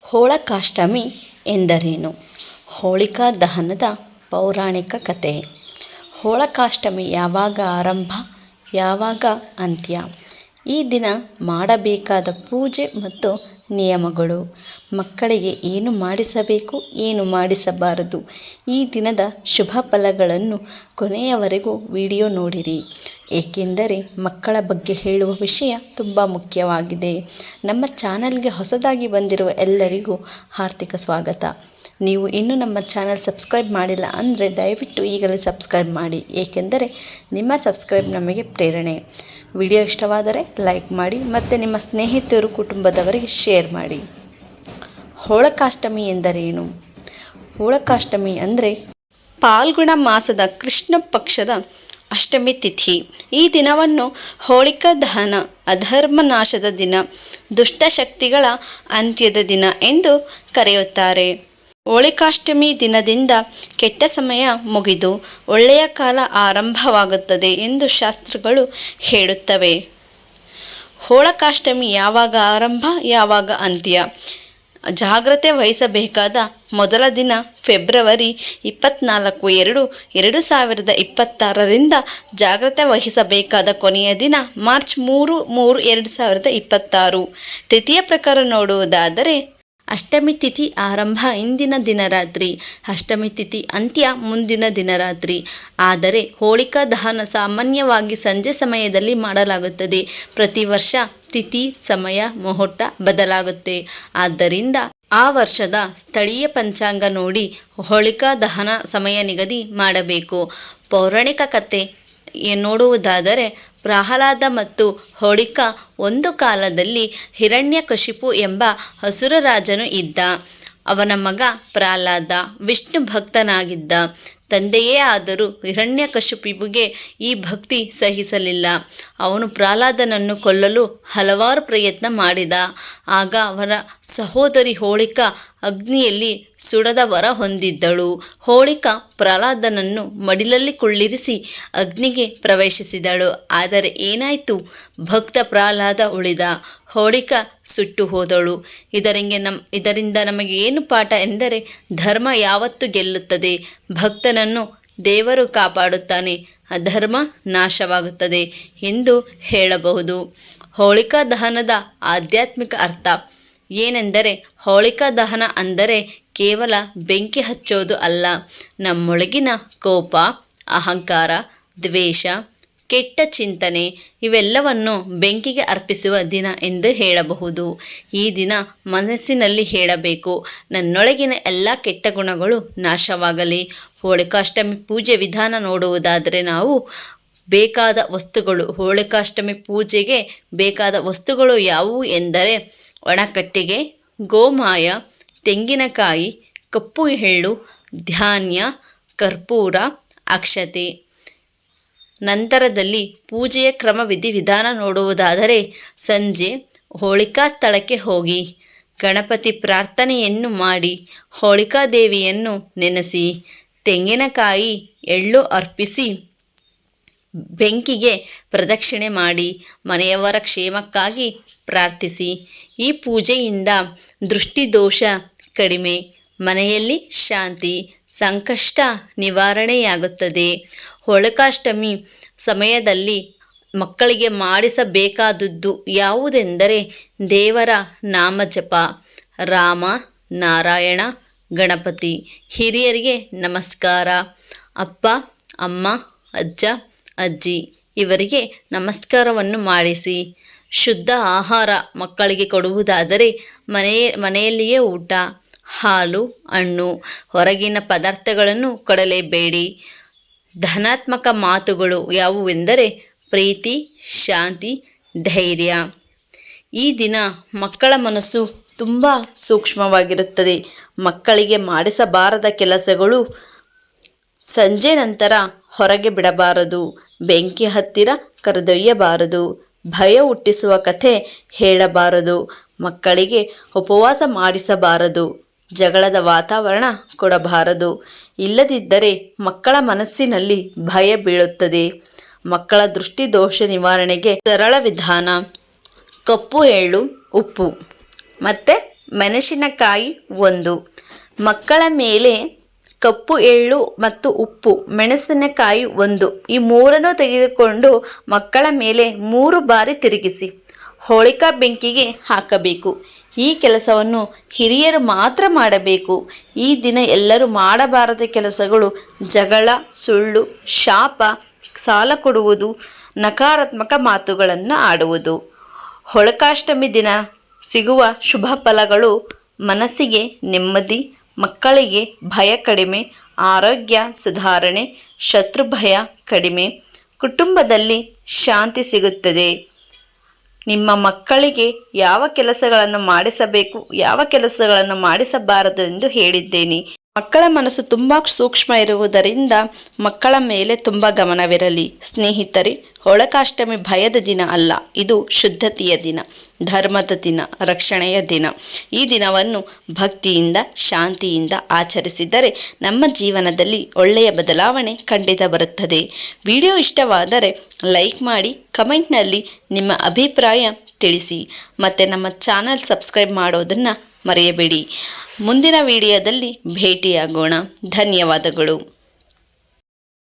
ಹೋಳಕಾಷ್ಟಮಿ ಎಂದರೇನು? ಹೋಳಿಕಾ ದಹನದ ಪೌರಾಣಿಕ ಕಥೆ. ಹೋಳಕಾಷ್ಟಮಿ ಯಾವಾಗ ಆರಂಭ, ಯಾವಾಗ ಅಂತ್ಯ? ಈ ದಿನ ಮಾಡಬೇಕಾದ ಪೂಜೆ ಮತ್ತು ನಿಯಮಗಳು, ಮಕ್ಕಳಿಗೆ ಏನು ಮಾಡಿಸಬೇಕು, ಏನು ಮಾಡಿಸಬಾರದು, ಈ ದಿನದ ಶುಭ ಫಲಗಳನ್ನು ಕೊನೆಯವರೆಗೂ ವಿಡಿಯೋ ನೋಡಿರಿ, ಏಕೆಂದರೆ ಮಕ್ಕಳ ಬಗ್ಗೆ ಹೇಳುವ ವಿಷಯ ತುಂಬ ಮುಖ್ಯವಾಗಿದೆ. ನಮ್ಮ ಚಾನಲ್ಗೆ ಹೊಸದಾಗಿ ಬಂದಿರುವ ಎಲ್ಲರಿಗೂ ಹಾರ್ದಿಕ ಸ್ವಾಗತ. ನೀವು ಇನ್ನೂ ನಮ್ಮ ಚಾನಲ್ ಸಬ್ಸ್ಕ್ರೈಬ್ ಮಾಡಿಲ್ಲ ಅಂದರೆ ದಯವಿಟ್ಟು ಈಗಲೇ ಸಬ್ಸ್ಕ್ರೈಬ್ ಮಾಡಿ, ಏಕೆಂದರೆ ನಿಮ್ಮ ಸಬ್ಸ್ಕ್ರೈಬ್ ನಮಗೆ ಪ್ರೇರಣೆ. ವಿಡಿಯೋ ಇಷ್ಟವಾದರೆ ಲೈಕ್ ಮಾಡಿ ಮತ್ತು ನಿಮ್ಮ ಸ್ನೇಹಿತರು, ಕುಟುಂಬದವರಿಗೆ ಶೇರ್ ಮಾಡಿ. ಹೋಳಕಾಷ್ಟಮಿ ಎಂದರೇನು? ಹೋಳಕಾಷ್ಟಮಿ ಅಂದರೆ ಫಾಲ್ಗುಣ ಮಾಸದ ಕೃಷ್ಣ ಪಕ್ಷದ ಅಷ್ಟಮಿ ತಿಥಿ. ಈ ದಿನವನ್ನು ಹೋಳಿಕಾ ದಹನ, ಅಧರ್ಮ ನಾಶದ ದಿನ, ದುಷ್ಟಶಕ್ತಿಗಳ ಅಂತ್ಯದ ದಿನ ಎಂದು ಕರೆಯುತ್ತಾರೆ. ಹೋಳಿಕಾಷ್ಟಮಿ ದಿನದಿಂದ ಕೆಟ್ಟ ಸಮಯ ಮುಗಿದು ಒಳ್ಳೆಯ ಕಾಲ ಆರಂಭವಾಗುತ್ತದೆ ಎಂದು ಶಾಸ್ತ್ರಗಳು ಹೇಳುತ್ತವೆ. ಹೋಳಕಾಷ್ಟಮಿ ಯಾವಾಗ ಆರಂಭ, ಯಾವಾಗ ಅಂತ್ಯ? ಜಾಗ್ರತೆ ವಹಿಸಬೇಕಾದ ಮೊದಲ ದಿನ ಫೆಬ್ರವರಿ 24, 2026 ಜಾಗ್ರತೆ ವಹಿಸಬೇಕಾದ ಕೊನೆಯ ದಿನ ಮಾರ್ಚ್ 3, 2026. ತಿಥಿಯ ಪ್ರಕಾರ ನೋಡುವುದಾದರೆ ಅಷ್ಟಮಿ ತಿಥಿ ಆರಂಭ ಇಂದಿನ ದಿನರಾತ್ರಿ, ಅಷ್ಟಮಿ ತಿಥಿ ಅಂತ್ಯ ಮುಂದಿನ ದಿನರಾತ್ರಿ. ಆದರೆ ಹೋಳಿಕಾ ದಹನ ಸಾಮಾನ್ಯವಾಗಿ ಸಂಜೆ ಸಮಯದಲ್ಲಿ ಮಾಡಲಾಗುತ್ತದೆ. ಪ್ರತಿ ವರ್ಷ ತಿಥಿ, ಸಮಯ, ಮುಹೂರ್ತ ಬದಲಾಗುತ್ತೆ. ಆದ್ದರಿಂದ ಆ ವರ್ಷದ ಸ್ಥಳೀಯ ಪಂಚಾಂಗ ನೋಡಿ ಹೋಳಿಕಾ ದಹನ ಸಮಯ ನಿಗದಿ ಮಾಡಬೇಕು. ಪೌರಾಣಿಕ ಕಥೆ ನೋಡುವುದಾದರೆ ಪ್ರಹ್ಲಾದ ಮತ್ತು ಹೋಳಿಕಾ ಒಂದು ಕಾಲದಲ್ಲಿ ಹಿರಣ್ಯಕಶಿಪು ಎಂಬ ಅಸುರ ರಾಜನು ಇದ್ದ. ಅವನ ಮಗ ಪ್ರಹ್ಲಾದ ವಿಷ್ಣು ಭಕ್ತನಾಗಿದ್ದ. ತಂದೆಯೇ ಆದರೂ ಹಿರಣ್ಯಕಶಿಪುವಿಗೆ ಈ ಭಕ್ತಿ ಸಹಿಸಲಿಲ್ಲ. ಅವನು ಪ್ರಹ್ಲಾದನನ್ನು ಕೊಲ್ಲಲು ಹಲವಾರು ಪ್ರಯತ್ನ ಮಾಡಿದ. ಆಗ ಅವರ ಸಹೋದರಿ ಹೋಳಿಕಾ ಅಗ್ನಿಯಲ್ಲಿ ಸುಡದ ವರ ಹೊಂದಿದ್ದಳು. ಹೋಳಿಕಾ ಪ್ರಹ್ಲಾದನನ್ನು ಮಡಿಲಲ್ಲಿ ಕುಳ್ಳಿರಿಸಿ ಅಗ್ನಿಗೆ ಪ್ರವೇಶಿಸಿದಳು. ಆದರೆ ಏನಾಯಿತು? ಭಕ್ತ ಪ್ರಹ್ಲಾದ ಉಳಿದ, ಹೋಳಿಕಾ ಸುಟ್ಟು ಹೋದಳು. ಇದರಿಂದ ನಮಗೆ ಏನು ಪಾಠ ಎಂದರೆ, ಧರ್ಮ ಯಾವತ್ತೂ ಗೆಲ್ಲುತ್ತದೆ. ಭಕ್ತನನ್ನು ದೇವರು ಕಾಪಾಡುತ್ತಾನೆ, ಅಧರ್ಮ ನಾಶವಾಗುತ್ತದೆ ಎಂದು ಹೇಳಬಹುದು. ಹೋಳಿಕಾ ದಹನದ ಆಧ್ಯಾತ್ಮಿಕ ಅರ್ಥ ಏನೆಂದರೆ, ಹೋಳಿಕಾ ದಹನ ಅಂದರೆ ಕೇವಲ ಬೆಂಕಿ ಹಚ್ಚೋದು ಅಲ್ಲ, ನಮ್ಮೊಳಗಿನ ಕೋಪ, ಅಹಂಕಾರ, ದ್ವೇಷ, ಕೆಟ್ಟ ಚಿಂತನೆ ಇವೆಲ್ಲವನ್ನು ಬೆಂಕಿಗೆ ಅರ್ಪಿಸುವ ದಿನ ಎಂದು ಹೇಳಬಹುದು. ಈ ದಿನ ಮನಸ್ಸಿನಲ್ಲಿ ಹೇಳಬೇಕು, ನನ್ನೊಳಗಿನ ಎಲ್ಲ ಕೆಟ್ಟ ಗುಣಗಳು ನಾಶವಾಗಲಿ. ಹೋಳಿಕಾಷ್ಟಮಿ ಪೂಜೆ ವಿಧಾನ ನೋಡುವುದಾದರೆ ನಾವು ಬೇಕಾದ ವಸ್ತುಗಳು, ಹೋಳಿಕಾಷ್ಟಮಿ ಪೂಜೆಗೆ ಬೇಕಾದ ವಸ್ತುಗಳು ಯಾವುವು ಎಂದರೆ ಒಣಕಟ್ಟಿಗೆ, ಗೋಮಾಯ, ತೆಂಗಿನಕಾಯಿ, ಕಪ್ಪು ಎಳ್ಳು, ಧಾನ್ಯ, ಕರ್ಪೂರ, ಅಕ್ಷತೆ. ನಂತರದಲ್ಲಿ ಪೂಜೆಯ ಕ್ರಮ ವಿಧಿವಿಧಾನ ನೋಡುವುದಾದರೆ ಸಂಜೆ ಹೋಳಿಕಾ ಸ್ಥಳಕ್ಕೆ ಹೋಗಿ ಗಣಪತಿ ಪ್ರಾರ್ಥನೆಯನ್ನು ಮಾಡಿ ಹೋಳಿಕಾದೇವಿಯನ್ನು ನೆನೆಸಿ ತೆಂಗಿನಕಾಯಿ, ಎಳ್ಳು ಅರ್ಪಿಸಿ ಬೆಂಕಿಗೆ ಪ್ರದಕ್ಷಿಣೆ ಮಾಡಿ ಮನೆಯವರ ಕ್ಷೇಮಕ್ಕಾಗಿ ಪ್ರಾರ್ಥಿಸಿ. ಈ ಪೂಜೆಯಿಂದ ದೃಷ್ಟಿದೋಷ ಕಡಿಮೆ, ಮನೆಯಲ್ಲಿ ಶಾಂತಿ, ಸಂಕಷ್ಟ ನಿವಾರಣೆಯಾಗುತ್ತದೆ. ಹೋಳಿಕಾಷ್ಟಮಿ ಸಮಯದಲ್ಲಿ ಮಕ್ಕಳಿಗೆ ಮಾಡಿಸಬೇಕಾದದ್ದು ಯಾವುದೆಂದರೆ ದೇವರ ನಾಮಜಪ, ರಾಮ, ನಾರಾಯಣ, ಗಣಪತಿ, ಹಿರಿಯರಿಗೆ ನಮಸ್ಕಾರ, ಅಪ್ಪ, ಅಮ್ಮ, ಅಜ್ಜ, ಅಜ್ಜಿ ಇವರಿಗೆ ನಮಸ್ಕಾರವನ್ನು ಮಾಡಿಸಿ. ಶುದ್ಧ ಆಹಾರ ಮಕ್ಕಳಿಗೆ ಕೊಡುವುದಾದರೆ ಮನೆಯಲ್ಲಿಯೇ ಊಟ, ಹಾಲು, ಹಣ್ಣು, ಹೊರಗಿನ ಪದಾರ್ಥಗಳನ್ನು ಕೊಡಲೇಬೇಡಿ. ಧನಾತ್ಮಕ ಮಾತುಗಳು ಯಾವುವೆಂದರೆ ಪ್ರೀತಿ, ಶಾಂತಿ, ಧೈರ್ಯ. ಈ ದಿನ ಮಕ್ಕಳ ಮನಸ್ಸು ತುಂಬ ಸೂಕ್ಷ್ಮವಾಗಿರುತ್ತದೆ. ಮಕ್ಕಳಿಗೆ ಮಾಡಿಸಬಾರದ ಕೆಲಸಗಳು ಸಂಜೆ ನಂತರ ಹೊರಗೆ ಬಿಡಬಾರದು, ಬೆಂಕಿ ಹತ್ತಿರ ಕರೆದೊಯ್ಯಬಾರದು, ಭಯ ಹುಟ್ಟಿಸುವ ಕಥೆ ಹೇಳಬಾರದು, ಮಕ್ಕಳಿಗೆ ಉಪವಾಸ ಮಾಡಿಸಬಾರದು, ಜಗಳದ ವಾತಾವರಣ ಕೊಡಬಾರದು. ಇಲ್ಲದಿದ್ದರೆ ಮಕ್ಕಳ ಮನಸ್ಸಿನಲ್ಲಿ ಭಯ ಬೀಳುತ್ತದೆ. ಮಕ್ಕಳ ದೃಷ್ಟಿದೋಷ ನಿವಾರಣೆಗೆ ಸರಳ ವಿಧಾನ: ಕಪ್ಪು ಎಳ್ಳು, ಉಪ್ಪು ಮತ್ತು ಮೆಣಸಿನಕಾಯಿ 1. ಮಕ್ಕಳ ಮೇಲೆ ಕಪ್ಪು ಎಳ್ಳು ಮತ್ತು ಉಪ್ಪು, ಮೆಣಸಿನಕಾಯಿ 1 ಈ ಮೂರನ್ನು ತೆಗೆದುಕೊಂಡು ಮಕ್ಕಳ ಮೇಲೆ 3 ಬಾರಿ ತಿರುಗಿಸಿ ಹೋಳಿಕಾ ಬೆಂಕಿಗೆ ಹಾಕಬೇಕು. ಈ ಕೆಲಸವನ್ನು ಹಿರಿಯರು ಮಾತ್ರ ಮಾಡಬೇಕು. ಈ ದಿನ ಎಲ್ಲರೂ ಮಾಡಬಾರದ ಕೆಲಸಗಳು ಜಗಳ, ಸುಳ್ಳು, ಶಾಪ, ಸಾಲ ಕೊಡುವುದು, ನಕಾರಾತ್ಮಕ ಮಾತುಗಳನ್ನು ಆಡುವುದು. ಹೋಳಿಕಾಷ್ಟಮಿ ದಿನ ಸಿಗುವ ಶುಭ ಫಲಗಳು: ಮನಸ್ಸಿಗೆ ನೆಮ್ಮದಿ, ಮಕ್ಕಳಿಗೆ ಭಯ ಕಡಿಮೆ, ಆರೋಗ್ಯ ಸುಧಾರಣೆ, ಶತ್ರು ಭಯ ಕಡಿಮೆ, ಕುಟುಂಬದಲ್ಲಿ ಶಾಂತಿ ಸಿಗುತ್ತದೆ. ನಿಮ್ಮ ಮಕ್ಕಳಿಗೆ ಯಾವ ಕೆಲಸಗಳನ್ನು ಮಾಡಿಸಬೇಕು, ಯಾವ ಕೆಲಸಗಳನ್ನು ಮಾಡಿಸಬಾರದು ಎಂದು ಹೇಳಿದ್ದೇನೆ. ಮಕ್ಕಳ ಮನಸ್ಸು ತುಂಬ ಸೂಕ್ಷ್ಮ ಇರುವುದರಿಂದ ಮಕ್ಕಳ ಮೇಲೆ ತುಂಬ ಗಮನವಿರಲಿ. ಸ್ನೇಹಿತರೆ, ಹೋಳಿಕಾಷ್ಟಮಿ ಭಯದ ದಿನ ಅಲ್ಲ, ಇದು ಶುದ್ಧತೆಯ ದಿನ, ಧರ್ಮದ ದಿನ, ರಕ್ಷಣೆಯ ದಿನ. ಈ ದಿನವನ್ನು ಭಕ್ತಿಯಿಂದ, ಶಾಂತಿಯಿಂದ ಆಚರಿಸಿದರೆ ನಮ್ಮ ಜೀವನದಲ್ಲಿ ಒಳ್ಳೆಯ ಬದಲಾವಣೆ ಖಂಡಿತ ಬರುತ್ತದೆ. ವಿಡಿಯೋ ಇಷ್ಟವಾದರೆ ಲೈಕ್ ಮಾಡಿ, ಕಮೆಂಟ್ನಲ್ಲಿ ನಿಮ್ಮ ಅಭಿಪ್ರಾಯ ತಿಳಿಸಿ ಮತ್ತು ನಮ್ಮ ಚಾನಲ್ ಸಬ್ಸ್ಕ್ರೈಬ್ ಮಾಡೋದನ್ನು ಮರೆಯಬೇಡಿ. ಮುಂದಿನ ವಿಡಿಯೋದಲ್ಲಿ ಭೇಟಿಯಾಗೋಣ. ಧನ್ಯವಾದಗಳು.